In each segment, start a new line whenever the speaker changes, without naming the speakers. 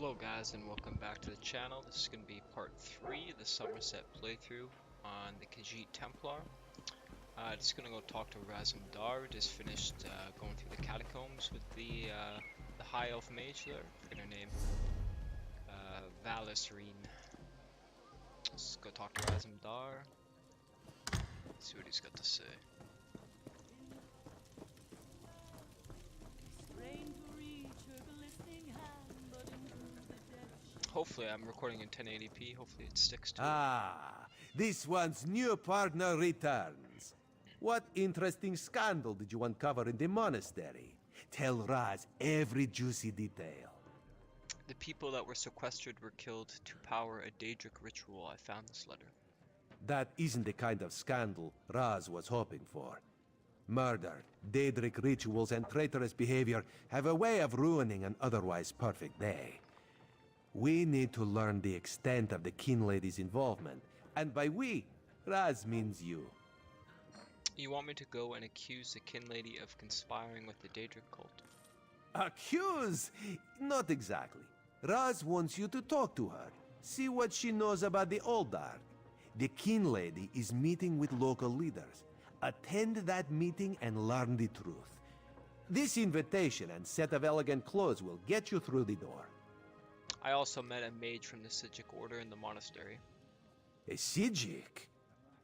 Hello guys and welcome back to the channel. This is going to be part 3 of the Summerset playthrough on the Khajiit Templar. Just going to go talk to Razumdar. Just finished going through the catacombs with the high elf mage there. I forget her name. Valisreen. Let's go talk to Razumdar. See what he's got to say. Hopefully I'm recording in 1080p, hopefully it sticks to
Ah, this one's new partner returns. What interesting scandal did you uncover in the monastery? Tell Raz every juicy detail.
The people that were sequestered were killed to power a Daedric ritual. I found this letter.
That isn't the kind of scandal Raz was hoping for. Murder, Daedric rituals, and traitorous behavior have a way of ruining an otherwise perfect day. We need to learn the extent of the Kin Lady's involvement, and by we, Raz means you.
You want me to go and accuse the Kin Lady of conspiring with the Daedric cult?
Accuse? Not exactly. Raz wants you to talk to her, see what she knows about the Oldark. The Kin Lady is meeting with local leaders. Attend that meeting and learn the truth. This invitation and set of elegant clothes will get you through the door.
I also met a mage from the Sijic order in the monastery.
A Sijic?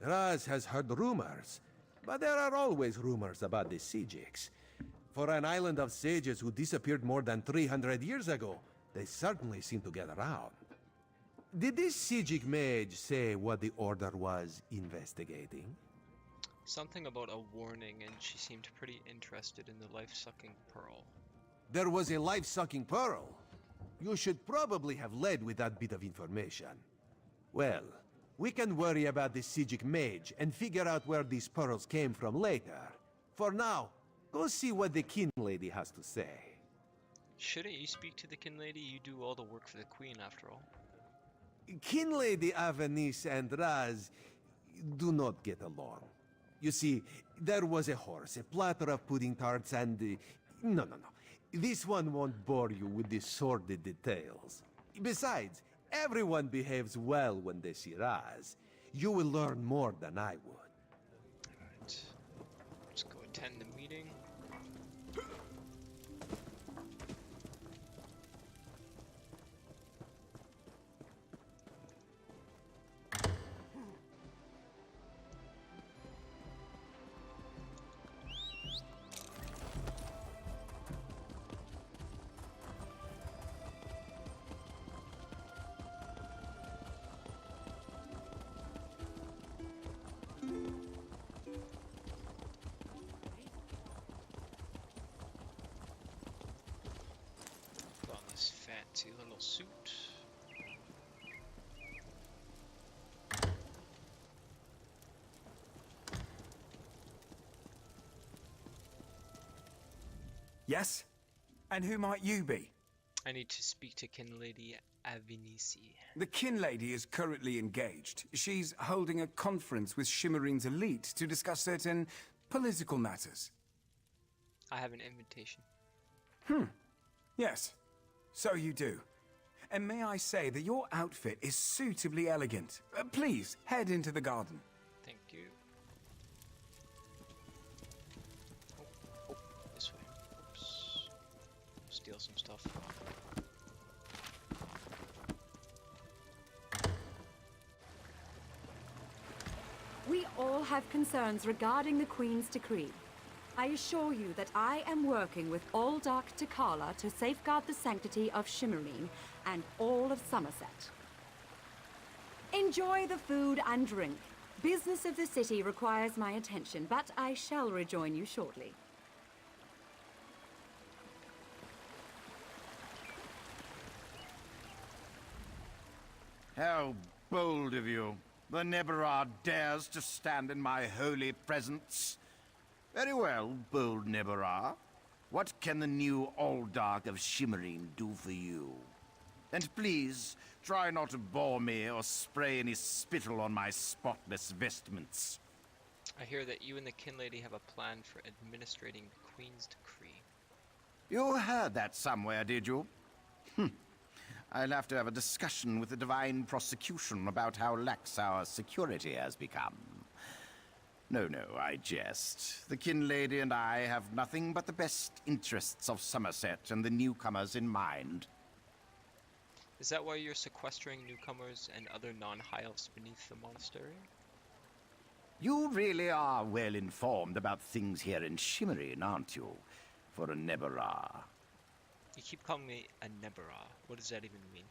Raz has heard rumors, but there are always rumors about the Sijics. For an island of sages who disappeared more than 300 years ago, they certainly seem to get around. Did this Sijic mage say what the order was investigating?
Something about a warning, and she seemed pretty interested in the life-sucking pearl.
There was a life-sucking pearl? You should probably have led with that bit of information. Well, we can worry about the Sijic mage and figure out where these pearls came from later. For now, go see what the Kin Lady has to say.
Shouldn't you speak to the Kin Lady? You do all the work for the Queen, after all.
Kin Lady Avanice and Raz do not get along. You see, there was a horse, a platter of pudding tarts, and... No. This one won't bore you with the sordid details. Besides, everyone behaves well when they see Raz. You will learn more than I would.
Alright. Let's go attend the meeting. Put on this fancy little suit.
Yes? And who might you be?
I need to speak to Kin Lady Avanice.
The Kin Lady is currently engaged. She's holding a conference with Shimmerine's elite to discuss certain political matters.
I have an invitation.
Yes, so you do. And may I say that your outfit is suitably elegant. Please, head into the garden.
Thank you. Oh, this way. Oops. Steal some stuff.
We all have concerns regarding the Queen's decree. I assure you that I am working with Oldark Takala to safeguard the sanctity of Shimmerine and all of Summerset. Enjoy the food and drink. Business of the city requires my attention, but I shall rejoin you shortly.
How bold of you. The Nebarah dares to stand in my holy presence. Very well, bold Nebarah. What can the new Oldark of Shimmerine do for you? And please, try not to bore me or spray any spittle on my spotless vestments.
I hear that you and the Kin Lady have a plan for administrating the Queen's decree.
You heard that somewhere, did you? I'll have to have a discussion with the Divine Prosecution about how lax our security has become. No, I jest. The Kin Lady and I have nothing but the best interests of Summerset and the newcomers in mind.
Is that why you're sequestering newcomers and other non-high elves beneath the monastery?
You really are well informed about things here in Shimmerin, aren't you? For a Nebera.
You keep calling me a Nebera. What does that even mean?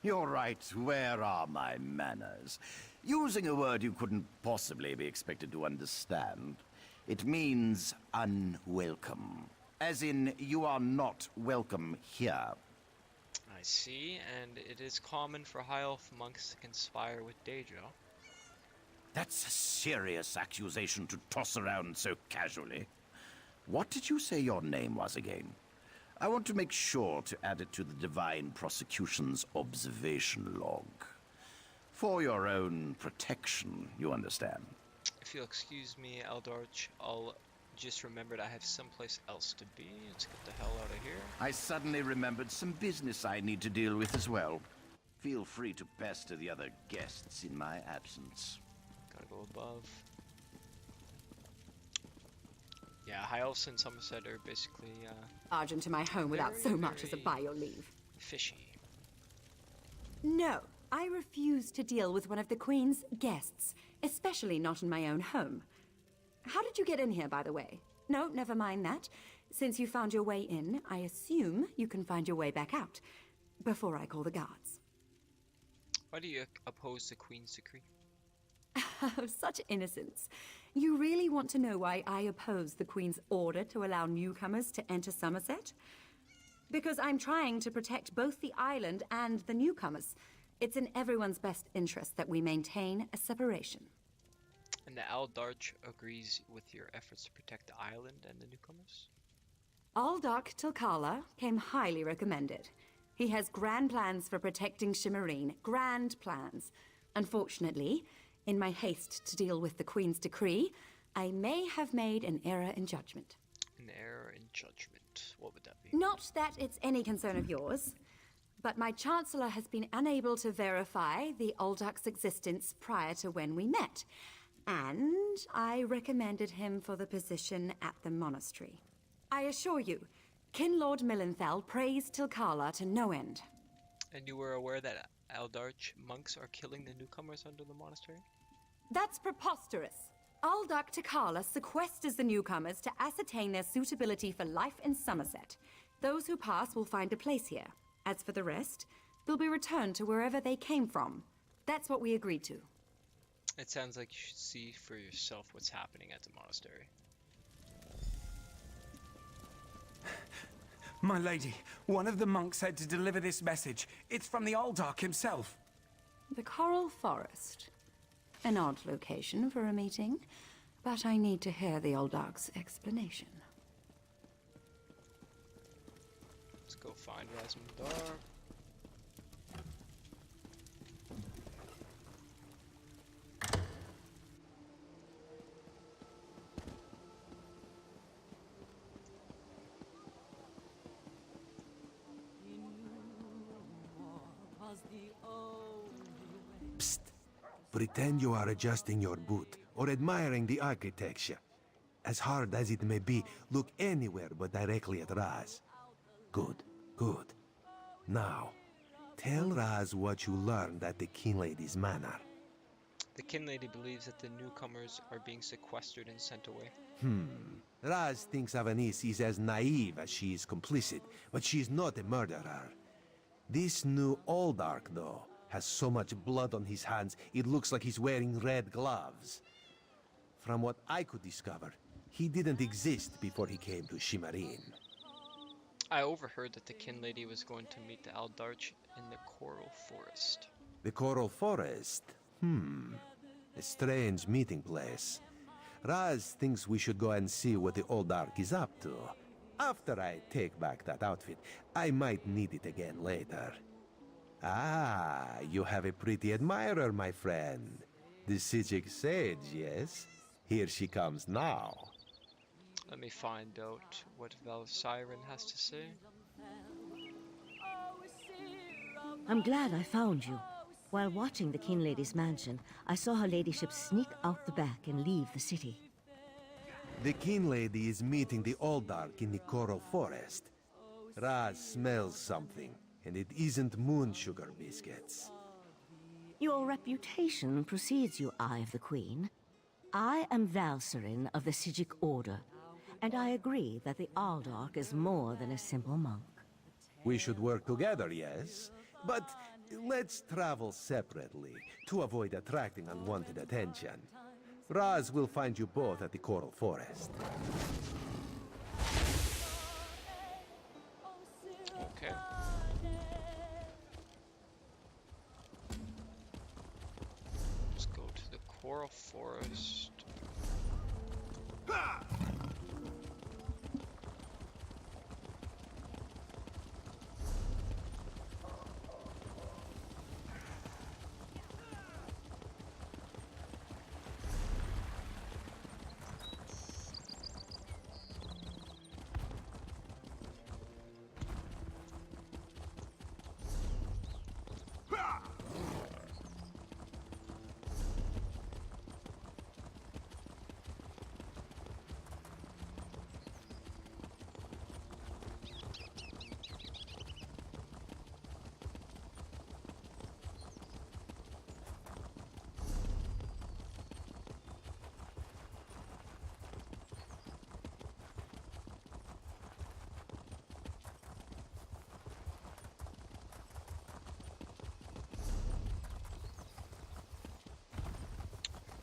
You're right. Where are my manners? Using a word you couldn't possibly be expected to understand. It means unwelcome. As in, you are not welcome here.
I see, and it is common for high elf monks to conspire with Daedra.
That's a serious accusation to toss around so casually. What did you say your name was again? I want to make sure to add it to the Divine Prosecution's observation log. For your own protection, you understand.
If you'll excuse me, Eldarch, I'll just remembered I have someplace else to be. Let's get the hell out of here.
I suddenly remembered some business I need to deal with as well. Feel free to pester the other guests in my absence.
Gotta go above. Yeah, high elves in Summerset are basically,
Barge into my home without so much as a by your leave.
fishy.
No, I refuse to deal with one of the Queen's guests, especially not in my own home. How did you get in here, by the way? No, never mind that. Since you found your way in, I assume you can find your way back out, before I call the guards.
Why do you oppose the Queen's decree?
Such innocence. You really want to know why I oppose the Queen's order to allow newcomers to enter Summerset? Because I'm trying to protect both the island and the newcomers. It's in everyone's best interest that we maintain a separation.
And the Eldarch agrees with your efforts to protect the island and the newcomers?
Aldark Tilkala came highly recommended. He has grand plans for protecting Shimmerine. Grand plans. Unfortunately, in my haste to deal with the Queen's decree, I may have made an error in judgment.
An error in judgment. What would that be?
Not that it's any concern of yours, but my Chancellor has been unable to verify the Aldark's existence prior to when we met, and I recommended him for the position at the monastery. I assure you, Kin Lord Millenthal praised Tilkala to no end.
And you were aware that Eldarch monks are killing the newcomers under the monastery?
That's preposterous. Aldark Tilkala sequesters the newcomers to ascertain their suitability for life in Summerset. Those who pass will find a place here. As for the rest, they'll be returned to wherever they came from. That's what we agreed to.
It sounds like you should see for yourself what's happening at the monastery.
My lady, one of the monks said to deliver this message. It's from the Aldark himself.
The Coral Forest. An odd location for a meeting, but I need to hear the Aldark's explanation.
Let's go find Razmdar.
Psst. Pretend you are adjusting your boot or admiring the architecture. As hard as it may be, look anywhere but directly at Raz. Good. Now, tell Raz what you learned at the Kin Lady's manor.
The Kin Lady believes that the newcomers are being sequestered and sent away.
Raz thinks Avanis is as naive as she is complicit, but she's not a murderer. This new Aldark, though, has so much blood on his hands, it looks like he's wearing red gloves. From what I could discover, he didn't exist before he came to Shimmerin.
I overheard that the Kin Lady was going to meet the Eldarch in the Coral Forest.
The Coral Forest? A strange meeting place. Raz thinks we should go and see what the Aldark is up to. After I take back that outfit, I might need it again later. Ah, you have a pretty admirer, my friend. The Sijic Sage, yes? Here she comes now.
Let me find out what Valsiren has to say.
I'm glad I found you. While watching the King Lady's mansion, I saw her ladyship sneak out the back and leave the city.
The King Lady is meeting the Alldark in the Coral Forest. Raz smells something, and it isn't moon sugar biscuits.
Your reputation precedes you, Eye of the Queen. I am Valcerin of the Sijic Order, and I agree that the Alldark is more than a simple monk.
We should work together, yes? But let's travel separately, to avoid attracting unwanted attention. Raz will find you both at the Coral Forest.
Okay. Let's go to the Coral Forest.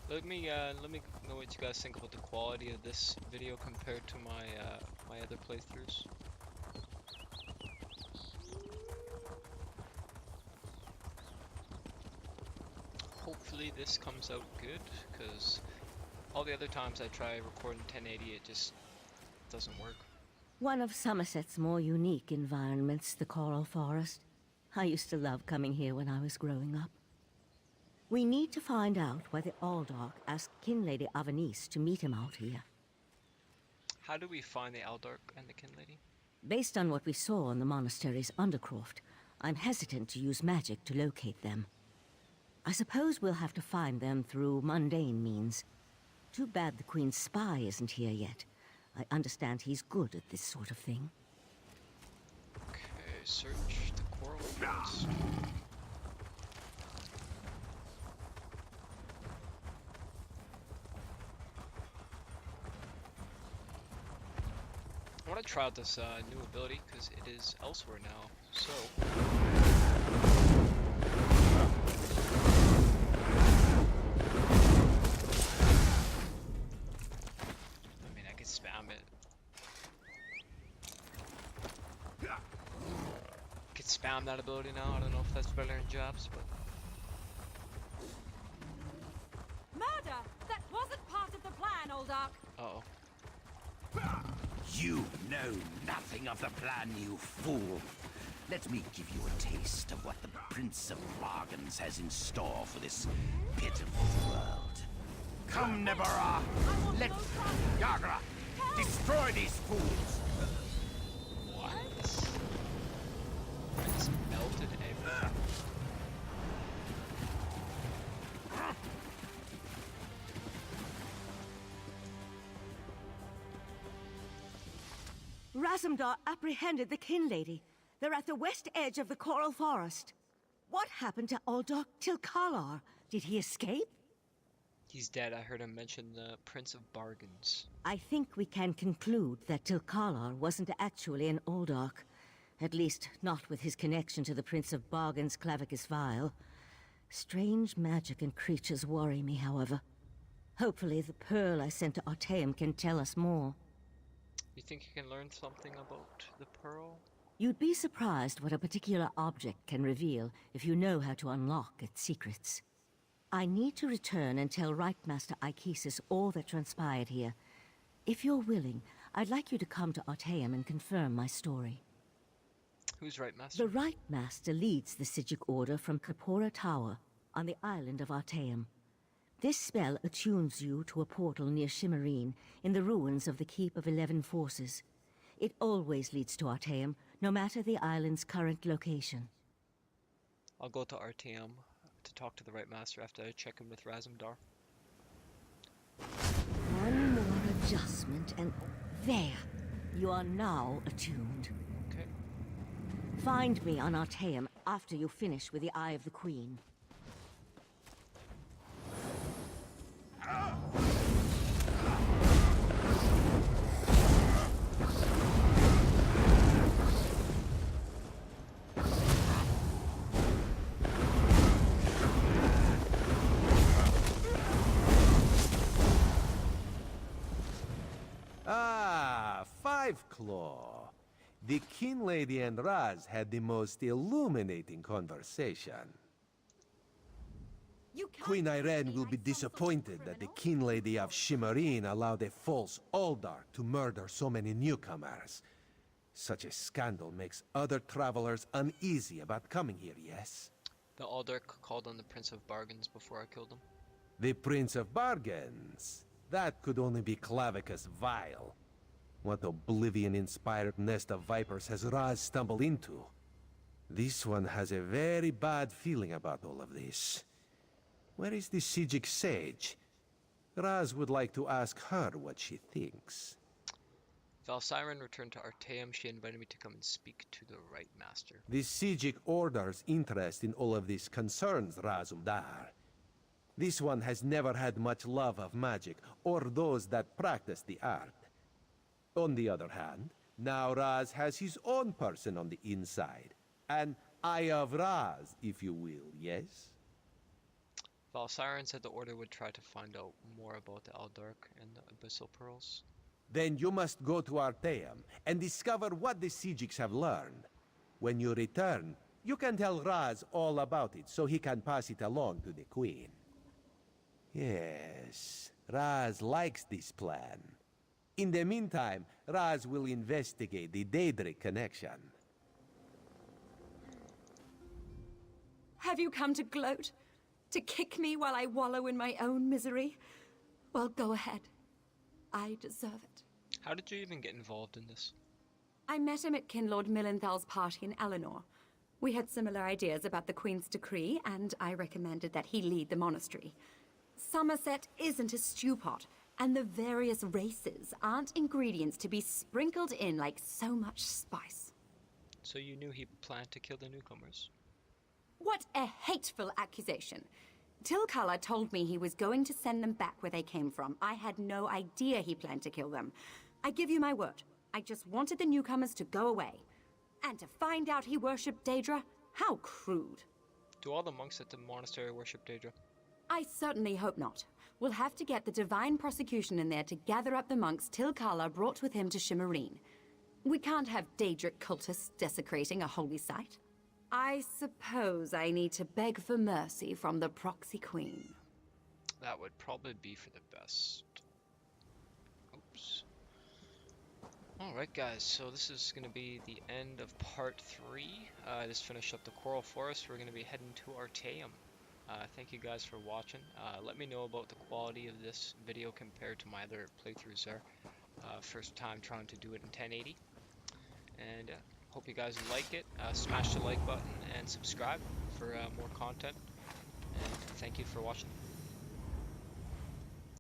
Let me know what you guys think about the quality of this video compared to my my other playthroughs. Hopefully this comes out good, because all the other times I try recording 1080 it just doesn't work.
One of Summerset's more unique environments, the Coral Forest. I used to love coming here when I was growing up. We need to find out why the Alldark asked King Lady Avanice to meet him out here.
How do we find the Alldark and the Kin Lady?
Based on what we saw in the monastery's undercroft, I'm hesitant to use magic to locate them. I suppose we'll have to find them through mundane means. Too bad the Queen's spy isn't here yet. I understand he's good at this sort of thing.
Okay, search the Coral Forest. I want to try out this new ability because it is elsewhere now. So, I mean, I could spam it. Could spam that ability now. I don't know if that's better in jobs, but
Murder! That wasn't part of the plan, Alldark.
uh-oh.
You know nothing of the plan, you fool. Let me give you a taste of what the Prince of Bargains has in store for this pitiful world. Come, Nebara! Let Yagra destroy these fools!
What? I just melted everything.
Razumdar apprehended the Kin Lady. They're at the west edge of the Coral Forest. What happened to Alldark Tilkalar? Did he escape?
He's dead. I heard him mention the Prince of Bargains.
I think we can conclude that Tilkalar wasn't actually an Alldark. At least, not with his connection to the Prince of Bargains' Clavicus Vial. Strange magic and creatures worry me, however. Hopefully the pearl I sent to Artaeum can tell us more.
You think you can learn something about the Pearl?
You'd be surprised what a particular object can reveal if you know how to unlock its secrets. I need to return and tell Right Master Ikesis all that transpired here. If you're willing, I'd like you to come to Artaeum and confirm my story.
Who's Right Master?
The Right Master leads the Sijic Order from Kapora Tower on the island of Artaeum. This spell attunes you to a portal near Shimmerine in the ruins of the Keep of 11 Forces. It always leads to Artaeum, no matter the island's current location.
I'll go to RTM to talk to the right master after I check in with Razumdar.
One more adjustment and there. You are now attuned.
Okay.
Find me on Artaeum after you finish with the Eye of the Queen.
Ah, Five Claw. The King Lady and Raz had the most illuminating conversation.
You can't
Queen
treat me
Irene will
like
be
some sort of
disappointed that the
criminal.
King Lady of Shimmerine allowed a false Aldark to murder so many newcomers. Such a scandal makes other travelers uneasy about coming here, yes?
The Aldark called on the Prince of Bargains before I killed him.
The Prince of Bargains. That could only be Clavicus Vile. What oblivion-inspired nest of vipers has Raz stumbled into? This one has a very bad feeling about all of this. Where is the Sijic sage? Raz would like to ask her what she thinks.
Valsiren returned to Artaeum. She invited me to come and speak to the right master.
The Sijic Order's interest in all of this concerns Razumdar. This one has never had much love of magic, or those that practice the art. On the other hand, now Raz has his own person on the inside. An Eye of Raz, if you will, yes?
Valsiren said the Order would try to find out more about the Aldark and the Abyssal Pearls.
Then you must go to Artaeum and discover what the Sijics have learned. When you return, you can tell Raz all about it so he can pass it along to the Queen. Yes, Raz likes this plan. In the meantime, Raz will investigate the Daedric connection.
Have you come to gloat? To kick me while I wallow in my own misery? Well, go ahead. I deserve it.
How did you even get involved in this?
I met him at Kinlord Millenthal's party in Eleanor. We had similar ideas about the Queen's decree, and I recommended that he lead the monastery. Summerset isn't a stew pot, and the various races aren't ingredients to be sprinkled in like so much spice.
So you knew he planned to kill the newcomers?
What a hateful accusation. Tilkala told me he was going to send them back where they came from. I had no idea he planned to kill them. I give you my word. I just wanted the newcomers to go away. And to find out he worshipped Daedra? How crude.
Do all the monks at the monastery worship Daedra?
I certainly hope not. We'll have to get the Divine Prosecution in there to gather up the monks Tilkala brought with him to Shimmerine. We can't have Daedric cultists desecrating a holy site. I suppose I need to beg for mercy from the proxy queen.
That would probably be for the best. Oops. Alright guys, so this is going to be the end of part 3. I just finished up the Coral Forest. We're going to be heading to Artaeum. Thank you guys for watching. Let me know about the quality of this video compared to my other playthroughs there. First time trying to do it in 1080. And hope you guys like it. Smash the like button and subscribe for more content. And thank you for watching.